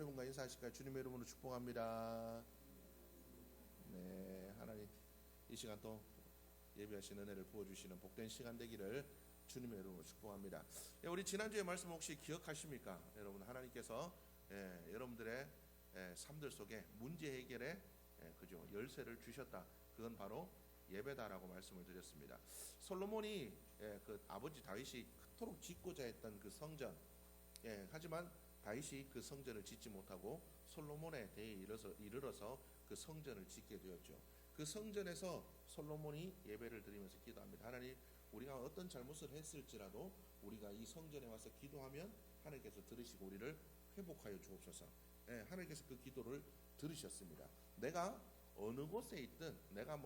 옆에 분과 인사하실까요? 주님의 이름으로 축복합니다. 네, 하나님 이 시간 또 예배하신 은혜를 부어주시는 복된 시간 되기를 주님의 이름으로 축복합니다. 우리 지난주에 말씀 혹시 기억하십니까? 여러분, 하나님께서 여러분들의 삶들 속에 문제 해결에 그죠 열쇠를 주셨다. 그건 바로 예배다라고 말씀을 드렸습니다. 솔로몬이 그 아버지 다윗이 그토록 짓고자 했던 그 성전, 하지만 다윗이 그 성전을 짓지 못하고 솔로몬의 대에 이르러서 그 성전을 짓게 되었죠. 그 성전에서 솔로몬이 예배를 드리면서 기도합니다. 하나님, 우리가 어떤 잘못을 했을지라도 우리가 이 성전에 와서 기도하면 하나님께서 들으시고 우리를 회복하여 주옵소서. 하나님께서 그 기도를 들으셨습니다. 내가 어느 곳에 있든 내가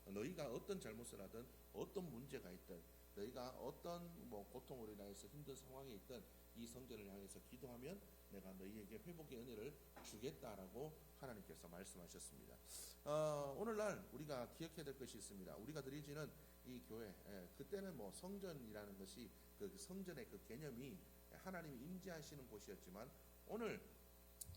너희가 어떤 잘못을 하든 어떤 문제가 있든 너희가 어떤 고통으로 인하여서 힘든 상황에 있든 이 성전을 향해서 기도하면 내가 너희에게 회복의 은혜를 주겠다라고 하나님께서 말씀하셨습니다. 오늘날 우리가 기억해야 될 것이 있습니다. 우리가 드리지는 이 교회, 그때는 성전이라는 것이 그 성전의 그 개념이 하나님이 임재하시는 곳이었지만 오늘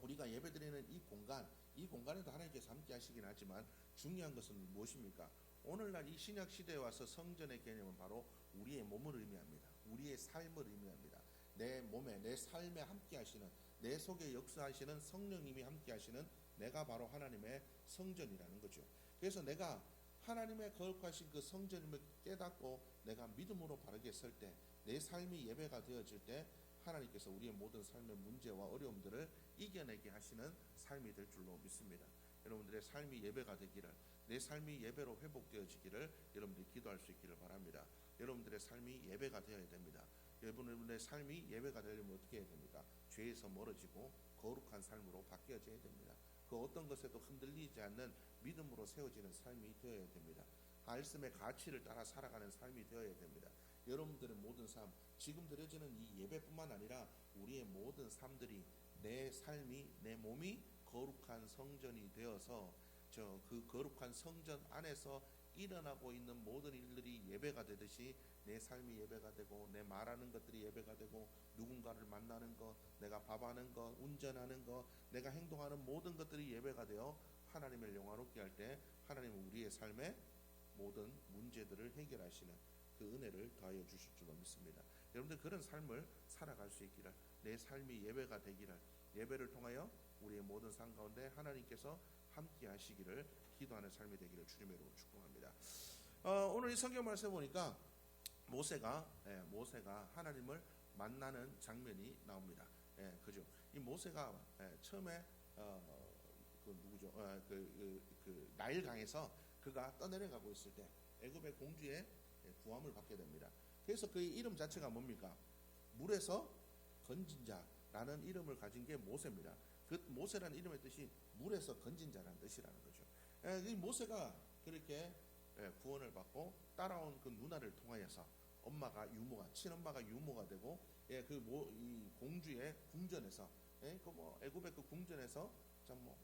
우리가 예배드리는 이 공간에도 하나님께서 함께 하시긴 하지만 중요한 것은 무엇입니까? 오늘날 이 신약 시대에 와서 성전의 개념은 바로 우리의 몸을 의미합니다. 우리의 삶을 의미합니다. 내 몸에, 내 삶에 함께 하시는, 내 속에 역사하시는 성령님이 함께 하시는 내가 바로 하나님의 성전이라는 거죠. 그래서 내가 하나님의 거룩하신 그 성전임을 깨닫고 내가 믿음으로 바르게 설 때, 내 삶이 예배가 되어질 때 하나님께서 우리의 모든 삶의 문제와 어려움들을 이겨내게 하시는 삶이 될 줄로 믿습니다. 여러분들의 삶이 예배가 되기를, 내 삶이 예배로 회복되어지기를 여러분들이 기도할 수 있기를 바랍니다. 여러분들의 삶이 예배가 되어야 됩니다. 여러분의 삶이 예배가 되려면 어떻게 해야 됩니까? 죄에서 멀어지고 거룩한 삶으로 바뀌어져야 됩니다. 그 어떤 것에도 흔들리지 않는 믿음으로 세워지는 삶이 되어야 됩니다. 말씀의 가치를 따라 살아가는 삶이 되어야 됩니다. 여러분들의 모든 삶, 지금 드려지는 이 예배뿐만 아니라 우리의 모든 삶들이 내 삶이, 내 몸이 거룩한 성전이 되어서 그 거룩한 성전 안에서 일어나고 있는 모든 일들이 예배가 되듯이 내 삶이 예배가 되고 내 말하는 것들이 예배가 되고 누군가를 만나는 것, 내가 밥하는 것, 운전하는 것, 내가 행동하는 모든 것들이 예배가 되어 하나님을 영화롭게 할 때 하나님은 우리의 삶의 모든 문제들을 해결하시는 그 은혜를 더하여 주실 줄로 믿습니다. 여러분들 그런 삶을 살아갈 수 있기를, 내 삶이 예배가 되기를, 예배를 통하여 우리의 모든 삶 가운데 하나님께서 함께 하시기를 기도하는 삶이 되기를 주님의 이름으로 축복합니다. 오늘 이 성경 말씀 보니까 모세가 하나님을 만나는 장면이 나옵니다. 그죠? 이 모세가 처음에 나일 강에서 그가 떠내려가고 있을 때 애굽의 공주의 구함을 받게 됩니다. 그래서 그의 이름 자체가 뭡니까? 물에서 건진 자라는 이름을 가진 게 모세입니다. 그 모세라는 이름의 뜻이 물에서 건진 자라는 뜻이라는 거죠. 이 모세가 그렇게 구원을 받고 따라온 그 누나를 통하여서 친엄마가 유모가 되고 이 공주의 궁전에서 애굽의 그 궁전에서 참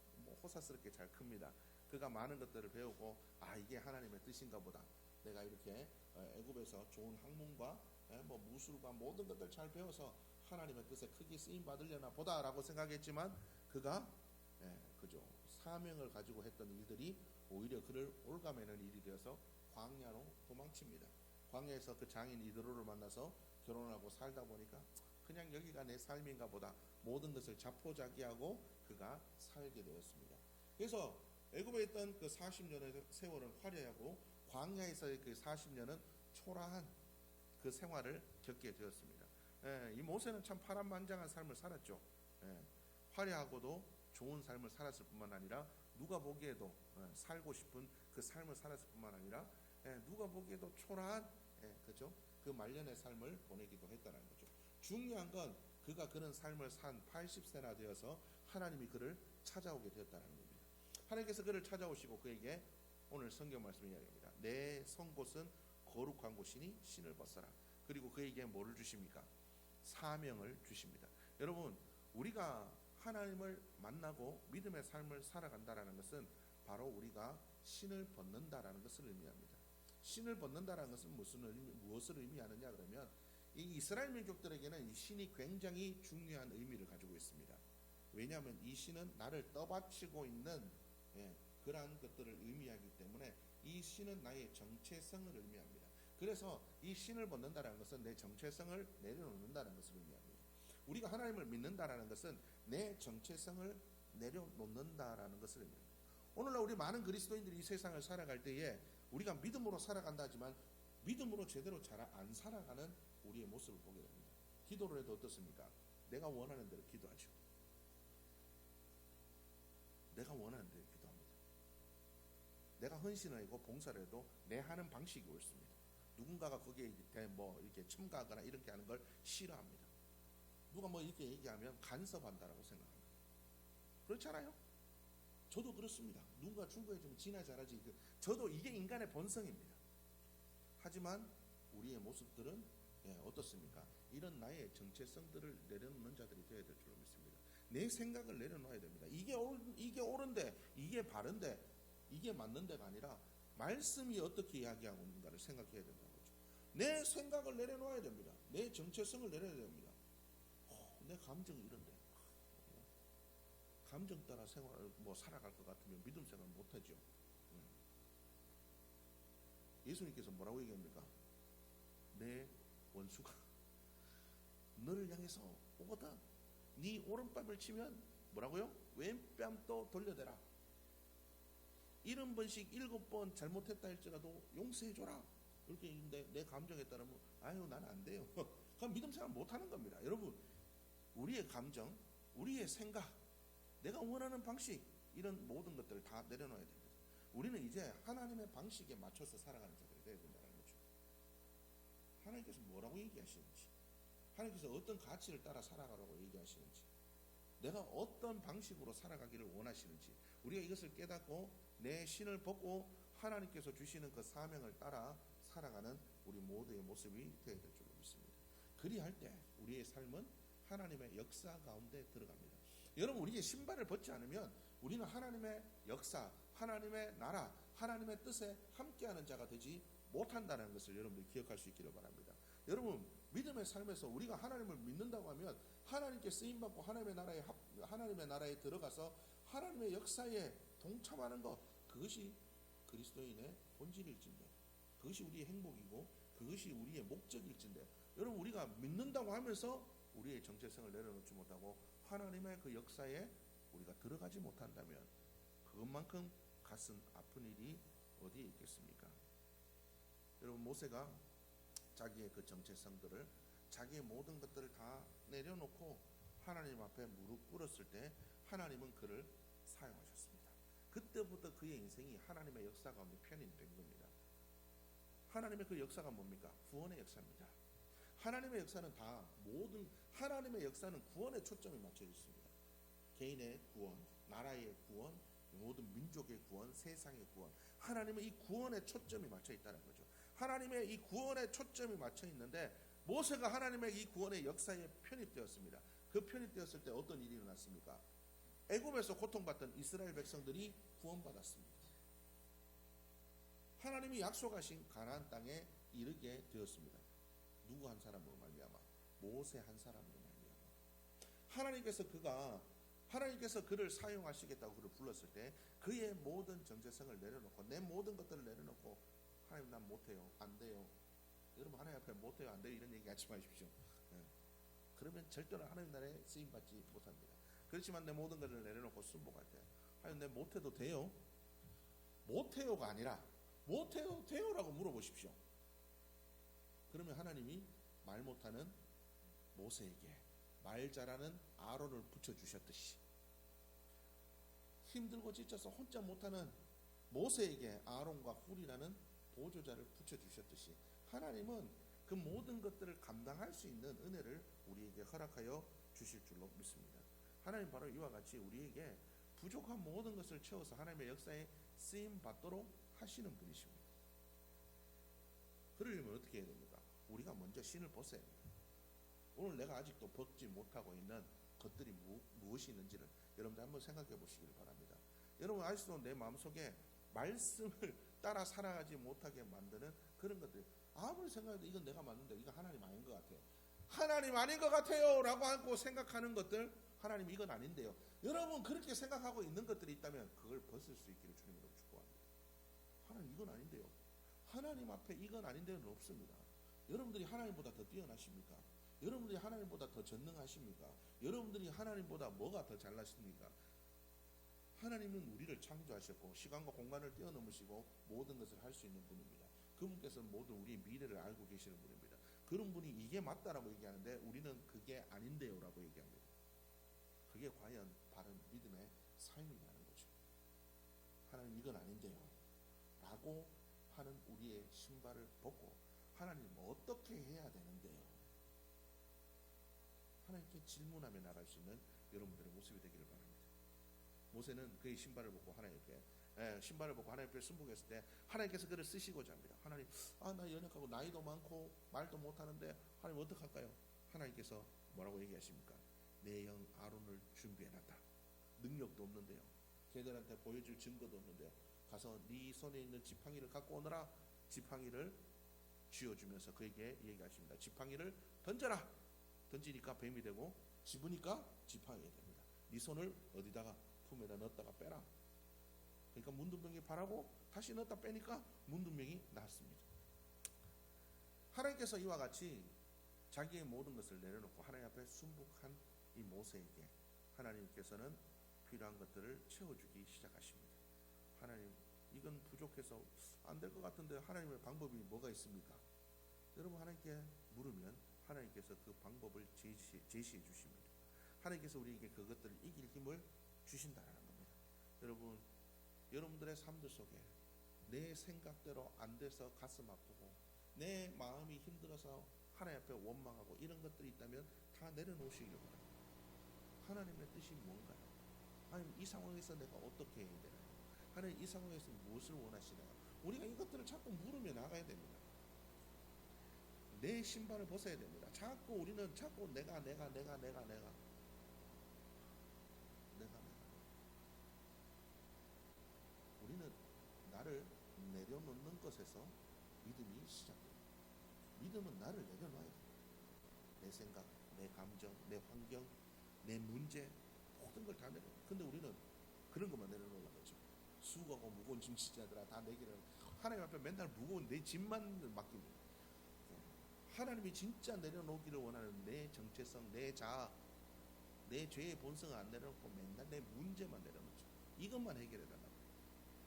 호사스럽게 잘 큽니다. 그가 많은 것들을 배우고 이게 하나님의 뜻인가 보다. 내가 이렇게 애굽에서 좋은 학문과 무술과 모든 것들 잘 배워서 하나님의 뜻에 크게 쓰임 받으려나 보다라고 생각했지만 그가 그죠 사명을 가지고 했던 일들이 오히려 그를 올가매는 일이 되어서 광야로 도망칩니다. 광야에서 그 장인 이드로를 만나서 결혼하고 살다 보니까 그냥 여기가 내 삶인가 보다 모든 것을 자포자기하고 그가 살게 되었습니다. 그래서 애굽에 있던 그 40년의 세월은 화려하고 광야에서의 그 40년은 초라한 그 생활을 겪게 되었습니다. 이 모세는 참 파란만장한 삶을 살았죠. 화려하고도 좋은 삶을 살았을 뿐만 아니라 누가 보기에도 살고 싶은 그 삶을 살았을 뿐만 아니라 누가 보기에도 초라한 그죠? 그 말년의 삶을 보내기도 했다는 거죠. 중요한 건 그가 그런 삶을 산 80세나 되어서 하나님이 그를 찾아오게 되었다는 겁니다. 하나님께서 그를 찾아오시고 그에게 오늘 성경 말씀이 이야기합니다. 내 선 곳은 거룩한 곳이니 신을 벗어라. 그리고 그에게 뭐를 주십니까? 사명을 주십니다. 여러분, 우리가 하나님을 만나고 믿음의 삶을 살아간다라는 것은 바로 우리가 신을 벗는다라는 것을 의미합니다. 신을 벗는다라는 것은 무엇을 의미하느냐 그러면 이 이스라엘 민족들에게는 이 신이 굉장히 중요한 의미를 가지고 있습니다. 왜냐하면 이 신은 나를 떠받치고 있는 그러한 것들을 의미하기 때문에 이 신은 나의 정체성을 의미합니다. 그래서 이 신을 벗는다는 것은 내 정체성을 내려놓는다는 것을 의미합니다. 우리가 하나님을 믿는다는 것은 내 정체성을 내려놓는다라는 것을 의미합니다. 오늘날 우리 많은 그리스도인들이 이 세상을 살아갈 때에 우리가 믿음으로 살아간다 하지만 믿음으로 제대로 잘 안 살아가는 우리의 모습을 보게 됩니다. 기도를 해도 어떻습니까? 내가 원하는 대로 기도하죠. 내가 원하는 대로 기도합니다. 내가 헌신을 하고 봉사를 해도 내 하는 방식이 옳습니다. 누군가가 거기에 이렇게 첨가하거나 이렇게 하는 걸 싫어합니다. 누가 이렇게 얘기하면 간섭한다라고 생각합니다. 그렇잖아요? 저도 그렇습니다. 누군가 충고해주면 지나 잘하지. 저도 이게 인간의 본성입니다. 하지만 우리의 모습들은 어떻습니까? 이런 나의 정체성들을 내려놓는 자들이 되어야 될 줄로 믿습니다. 내 생각을 내려놓아야 됩니다. 이게 옳은데, 이게 바른데, 이게 맞는데가 아니라 말씀이 어떻게 이야기하고 있는가를 생각해야 된다는 거죠. 내 생각을 내려놓아야 됩니다. 내 정체성을 내려야 됩니다. 내 감정이 이런데 감정 따라 살아갈 것 같으면 믿음 생활 못하죠. 예수님께서 뭐라고 얘기합니까? 내 원수가 너를 향해서 오거든 네 오른뺨을 치면 뭐라고요? 왼뺨도 돌려대라. 70번씩 7번 잘못했다 할지라도 용서해줘라. 이렇게 있는데 내 감정에 따르면 아유 나는 안 돼요. 그럼 믿음 생활 못하는 겁니다. 여러분, 우리의 감정, 우리의 생각, 내가 원하는 방식, 이런 모든 것들을 다 내려놓아야 됩니다. 우리는 이제 하나님의 방식에 맞춰서 살아가는 자들이 되어야 된다는 거죠. 하나님께서 뭐라고 얘기하시는지, 하나님께서 어떤 가치를 따라 살아가라고 얘기하시는지, 내가 어떤 방식으로 살아가기를 원하시는지, 우리가 이것을 깨닫고 내 신을 벗고 하나님께서 주시는 그 사명을 따라 살아가는 우리 모두의 모습이 되어야 될 줄로 믿습니다. 그리할 때 우리의 삶은 하나님의 역사 가운데 들어갑니다. 여러분, 우리의 신발을 벗지 않으면 우리는 하나님의 역사, 하나님의 나라, 하나님의 뜻에 함께하는 자가 되지 못한다는 것을 여러분들이 기억할 수 있기를 바랍니다. 여러분, 믿음의 삶에서 우리가 하나님을 믿는다고 하면 하나님께 쓰임받고 하나님의 나라에 들어가서 하나님의 역사에 동참하는 것, 그것이 그리스도인의 본질일진데, 그것이 우리의 행복이고 그것이 우리의 목적일진데, 여러분, 우리가 믿는다고 하면서 우리의 정체성을 내려놓지 못하고 하나님의 그 역사에 우리가 들어가지 못한다면 그것만큼 가슴 아픈 일이 어디에 있겠습니까? 여러분, 모세가 자기의 그 정체성들을, 자기의 모든 것들을 다 내려놓고 하나님 앞에 무릎 꿇었을 때 하나님은 그를 사용하셨습니다. 그때부터 그의 인생이 하나님의 역사 가운데 편입된 겁니다. 하나님의 그 역사가 뭡니까? 구원의 역사입니다. 하나님의 역사는 하나님의 역사는 구원에 초점이 맞춰 있습니다. 개인의 구원, 나라의 구원, 모든 민족의 구원, 세상의 구원, 하나님의 이 구원에 초점이 맞춰 있다는 거죠. 하나님의 이 구원에 초점이 맞춰 있는데 모세가 하나님의 이 구원의 역사에 편입되었습니다. 그 편입되었을 때 어떤 일이 일어났습니까? 애굽에서 고통받던 이스라엘 백성들이 구원받았습니다. 하나님이 약속하신 가나안 땅에 이르게 되었습니다. 누구 한 사람으로 말미암아? 모세 한 사람으로 말미암아. 하나님께서 그를 사용하시겠다고 그를 불렀을 때 그의 모든 정체성을 내려놓고, 내 모든 것들을 내려놓고, 하나님 난 못해요, 안 돼요. 여러분, 하나님 앞에 못해요, 안 돼요 이런 얘기 하지 마십시오. 그러면 절대로 하나님 나라에 쓰임받지 못합니다. 그렇지만 내 모든 것을 내려놓고 순복할 때, 하나님 내 못해도 돼요? 못해요가 아니라 못해도 돼요라고 물어보십시오. 그러면 하나님이 말 못하는 모세에게 말 잘하는 아론을 붙여주셨듯이, 힘들고 지쳐서 혼자 못하는 모세에게 아론과 훌이라는 보조자를 붙여주셨듯이 하나님은 그 모든 것들을 감당할 수 있는 은혜를 우리에게 허락하여 주실 줄로 믿습니다. 하나님 바로 이와 같이 우리에게 부족한 모든 것을 채워서 하나님의 역사에 쓰임받도록 하시는 분이십니다. 그러려면 어떻게 해야 됩니까? 우리가 먼저 신을 벗어야 됩니다. 오늘 내가 아직도 벗지 못하고 있는 것들이 무엇이 있는지를 여러분들 한번 생각해 보시기를 바랍니다. 여러분, 아직도 내 마음속에 말씀을 따라 살아가지 못하게 만드는 그런 것들, 아무리 생각해도 이건 내가 맞는데 이거 하나님 아닌 것 같아요, 하나님 아닌 것 같아요 라고 하고 생각하는 것들, 하나님 이건 아닌데요. 여러분 그렇게 생각하고 있는 것들이 있다면 그걸 벗을 수 있기를 주님으로 축복합니다. 하나님 이건 아닌데요. 하나님 앞에 이건 아닌데요는 없습니다. 여러분들이 하나님보다 더 뛰어나십니까? 여러분들이 하나님보다 더 전능하십니까? 여러분들이 하나님보다 뭐가 더 잘나십니까? 하나님은 우리를 창조하셨고 시간과 공간을 뛰어넘으시고 모든 것을 할 수 있는 분입니다. 그분께서는 모든 우리의 미래를 알고 계시는 분입니다. 그런 분이 이게 맞다라고 얘기하는데 우리는 그게 아닌데요 라고 얘기합니다. 그게 과연 바른 믿음의 삶이냐는 거죠. 하나님 이건 아닌데요 라고 하는 우리의 신발을 벗고 하나님 어떻게 해야 되는데요? 하나님께 질문하며 나갈 수 있는 여러분들의 모습이 되기를 바랍니다. 모세는 그의 신발을 벗고 하나님께 순복했을 때 하나님께서 그를 쓰시고자 합니다. 하나님, 나 연약하고 나이도 많고 말도 못하는데 하나님 어떡할까요? 하나님께서 뭐라고 얘기하십니까? 내 형 아론을 준비해놨다. 능력도 없는데요. 걔들한테 보여줄 증거도 없는데요. 가서 네 손에 있는 지팡이를 갖고 오너라. 지팡이를 쥐어주면서 그에게 얘기하십니다. 지팡이를 던져라. 던지니까 뱀이 되고 집으니까 지팡이가 됩니다. 네 손을 어디다가 품에다 넣었다가 빼라. 그러니까 문둥병이 바라고 다시 넣었다 빼니까 문둥병이 낫습니다. 하나님께서 이와 같이 자기의 모든 것을 내려놓고 하나님 앞에 순복한 이 모세에게 하나님께서는 필요한 것들을 채워주기 시작하십니다. 하나님, 이건 부족해서 안 될 것 같은데 하나님의 방법이 뭐가 있습니까? 여러분 하나님께 물으면 하나님께서 그 방법을 제시해 주십니다. 하나님께서 우리에게 그것들을 이길 힘을 주신다는 겁니다. 여러분, 여러분들의 삶들 속에 내 생각대로 안 돼서 가슴 아프고 내 마음이 힘들어서 하나님 앞에 원망하고 이런 것들이 있다면 다 내려놓으시기를 바랍니다. 하나님의 뜻이 뭔가요? 하나님 이 상황에서 내가 어떻게 해야 되나요? 하나님 이 상황에서 무엇을 원하시나요? 우리가 이것들을 자꾸 물으며 나가야 됩니다. 내 신발을 벗어야 됩니다. 우리는 자꾸 내가 우리는 나를 내려놓는 것에서 믿음이 시작됩니다. 믿음은 나를 내려놔야 됩니다. 내 생각, 내 감정, 내 환경, 내 문제 모든 걸 다 내려. 근데 우리는 그런 것만 내려놓는 거죠. 수고하고 무거운 짐 지자들아 다 내기를 하나님 앞에 맨날 무거운 내 짐만 맡깁니다. 하나님이 진짜 내려놓기를 원하는 내 정체성, 내 자아, 내 죄의 본성을 안 내려놓고 맨날 내 문제만 내려놓죠. 이것만 해결해달라고.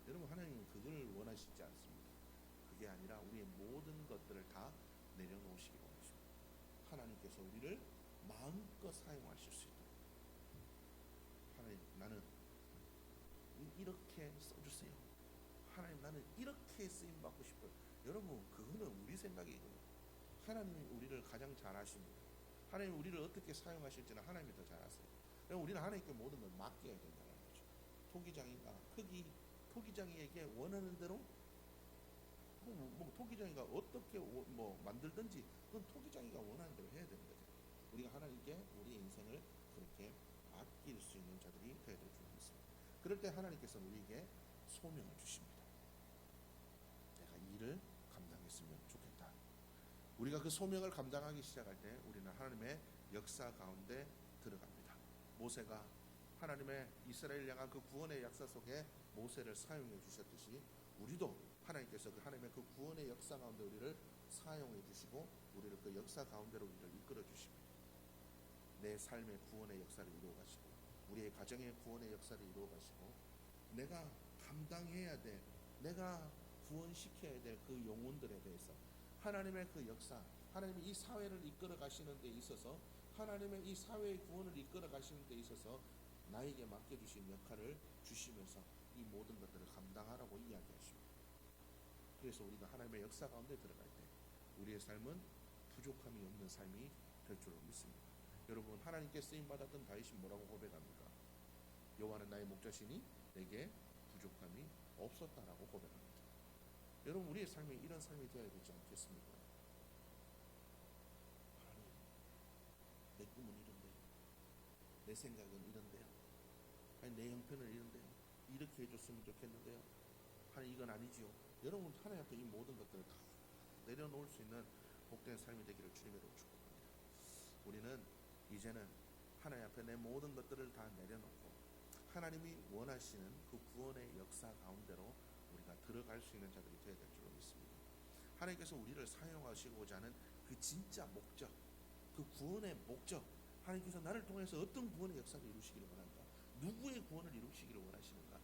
여러분 하나님은 그걸 원하시지 않습니다. 그게 아니라 우리의 모든 것들을 다 내려놓으시기 원하십니다. 하나님께서 우리를 마음껏 사용하실 수 있도록 하나님 나는 이렇게 써주세요. 하나님 나는 이렇게 쓰임받고 싶어요. 여러분 그거는 우리 생각이거든요. 하나님이 우리를 가장 잘 아십니다. 하나님이 우리를 어떻게 사용하실지는 하나님이 더 잘 아세요. 우리는 하나님께 모든 걸 맡겨야 된다는 거죠. 토기장이가 토기장이에게 원하는 대로 토기장이가 어떻게 만들든지 그건 토기장이가 원하는 대로 해야 되는 거죠. 우리가 하나님께 우리의 인생을 그렇게 맡길 수 있는 자들이 되어야 될 줄 믿습니다. 그럴 때 하나님께서는 우리에게 소명을 주십니다. 내가 일을 감당했으면 좋겠다. 우리가 그 소명을 감당하기 시작할 때 우리는 하나님의 역사 가운데 들어갑니다. 모세가 하나님의 이스라엘 향한 그 구원의 역사 속에 모세를 사용해 주셨듯이 우리도 하나님께서 하나님의 그 구원의 역사 가운데 우리를 사용해 주시고 우리를 그 역사 가운데로 우리를 이끌어 주십니다. 내 삶의 구원의 역사를 이루어 가시고 우리의 가정의 구원의 역사를 이루어 가시고 내가 감당해야 될, 내가 구원시켜야 될 그 영혼들에 대해서 하나님의 그 역사, 하나님이 이 사회를 이끌어 가시는 데 있어서 하나님의 이 사회의 구원을 이끌어 가시는 데 있어서 나에게 맡겨주신 역할을 주시면서 이 모든 것들을 감당하라고 이야기하십니다. 그래서 우리가 하나님의 역사 가운데 들어갈 때 우리의 삶은 부족함이 없는 삶이 될 줄로 믿습니다. 여러분 하나님께 쓰임받았던 다윗이 뭐라고 고백합니까? 여호와는 나의 목자시니 내게 부족함이 없었다라고 고백합니다. 여러분 우리의 삶이 이런 삶이 되어야 되지 않겠습니까? 하나님 내 꿈은 이런데요, 내 생각은 이런데요, 아니 내 형편은 이런데요, 이렇게 해줬으면 좋겠는데요, 하나님 이건 아니지요. 여러분 하나님 앞에 이 모든 것들을 다 내려놓을 수 있는 복된 삶이 되기를 주님으로 축복합니다. 우리는 이제는 하나님 앞에 내 모든 것들을 다 내려놓고 하나님이 원하시는 그 구원의 역사 가운데로 우리가 들어갈 수 있는 자들이 되어야 될 줄로 믿습니다. 하나님께서 우리를 사용하시고자 하는 그 진짜 목적, 그 구원의 목적, 하나님께서 나를 통해서 어떤 구원의 역사를 이루시기를 원한다, 누구의 구원을 이루시기를 원하시는가,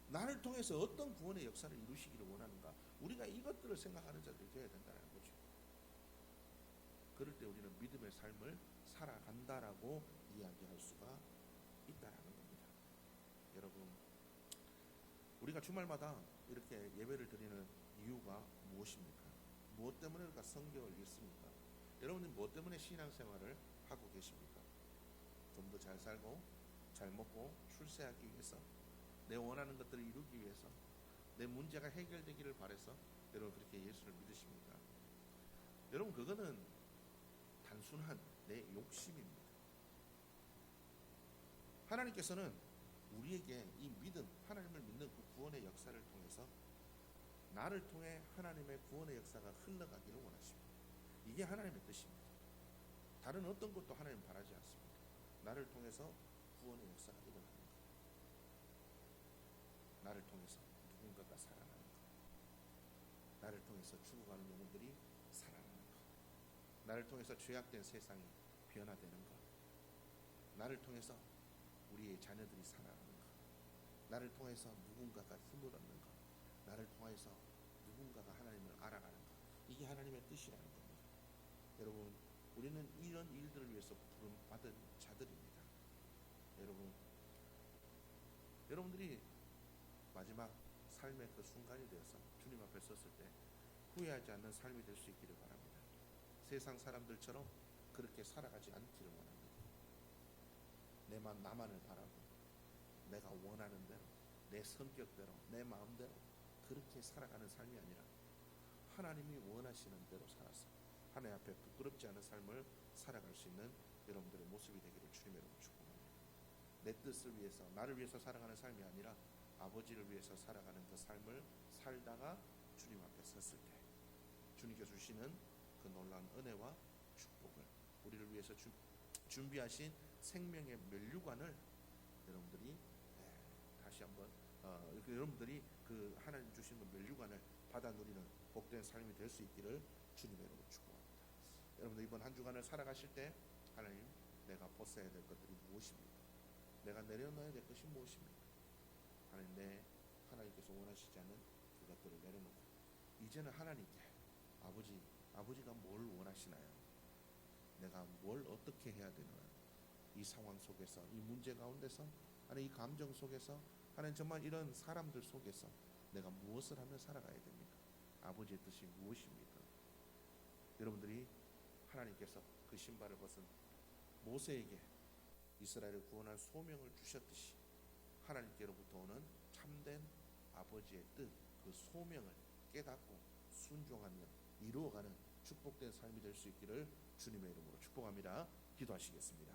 나를 통해서 어떤 구원의 역사를 이루시기를 원하는가, 우리가 이것들을 생각하는 자들이 되어야 된다는 거죠. 그럴 때 우리는 믿음의 삶을 살아간다라고 이야기할 수가 있다라는 겁니다. 여러분, 우리가 주말마다 이렇게 예배를 드리는 이유가 무엇입니까? 무엇 때문에 우리가 성경을 읽습니까? 여러분은 무엇 때문에 신앙생활을 하고 계십니까? 좀 더 잘 살고 잘 먹고 출세하기 위해서, 내 원하는 것들을 이루기 위해서, 내 문제가 해결되기를 바라서 여러분 그렇게 예수를 믿으십니까? 여러분, 그거는 단순한 내 욕심입니다. 하나님께서는 우리에게 이 믿음, 하나님을 믿는 그 구원의 역사를 통해서 나를 통해 하나님의 구원의 역사가 흘러가기를 원하십니다. 이게 하나님의 뜻입니다. 다른 어떤 것도 하나님 바라지 않습니다. 나를 통해서 구원의 역사가 일어나는 것, 나를 통해서 누군가가 살아나는 것, 나를 통해서 죽어가는 영혼들이 살아나는 것, 나를 통해서 죄악된 세상이 변화되는 것, 나를 통해서 우리의 자녀들이 살아나는 것, 나를 통해서 누군가가 힘을 얻는 것, 나를 통해서 누군가가 하나님을 알아가는 것, 이게 하나님의 뜻이라는 겁니다. 여러분, 우리는 이런 일들을 위해서 부름받은 자들입니다. 여러분들이 마지막 삶의 그 순간이 되어서 주님 앞에 섰을 때 후회하지 않는 삶이 될 수 있기를 바랍니다. 세상 사람들처럼 그렇게 살아가지 않기를 원합니다. 나만을 바라고 내가 원하는 대로, 내 성격대로, 내 마음대로 그렇게 살아가는 삶이 아니라 하나님이 원하시는 대로 살아서 하나님 앞에 부끄럽지 않은 삶을 살아갈 수 있는 여러분들의 모습이 되기를 주님의 이름으로 축복합니다. 내 뜻을 위해서, 나를 위해서 살아가는 삶이 아니라 아버지를 위해서 살아가는 그 삶을 살다가 주님 앞에 섰을 때 주님께서 주시는 그 놀라운 은혜와 축복을, 우리를 위해서 준비하신 생명의 면류관을 여러분들이 다시 한번 여러분들이 그 하나님 주신 그 면류관을 받아 누리는 복된 삶이 될 수 있기를 주님의 이름으로 축복합니다. 여러분들 이번 한 주간을 살아가실 때 하나님, 내가 벗어야 될 것들이 무엇입니까? 내가 내려놔야 될 것이 무엇입니까? 하나님께서 원하시지 않는 그것들을 내려놓고 이제는 하나님께, 아버지가 뭘 원하시나요? 내가 뭘 어떻게 해야 되나요? 이 상황 속에서, 이 문제 가운데서, 아니 이 감정 속에서, 하나님 정말 이런 사람들 속에서 내가 무엇을 하며 살아가야 됩니까? 아버지의 뜻이 무엇입니까? 여러분들이 하나님께서 그 신발을 벗은 모세에게 이스라엘을 구원할 소명을 주셨듯이 하나님께로부터 오는 참된 아버지의 뜻, 그 소명을 깨닫고 순종하며 이루어가는 축복된 삶이 될 수 있기를 주님의 이름으로 축복합니다. 기도하시겠습니다.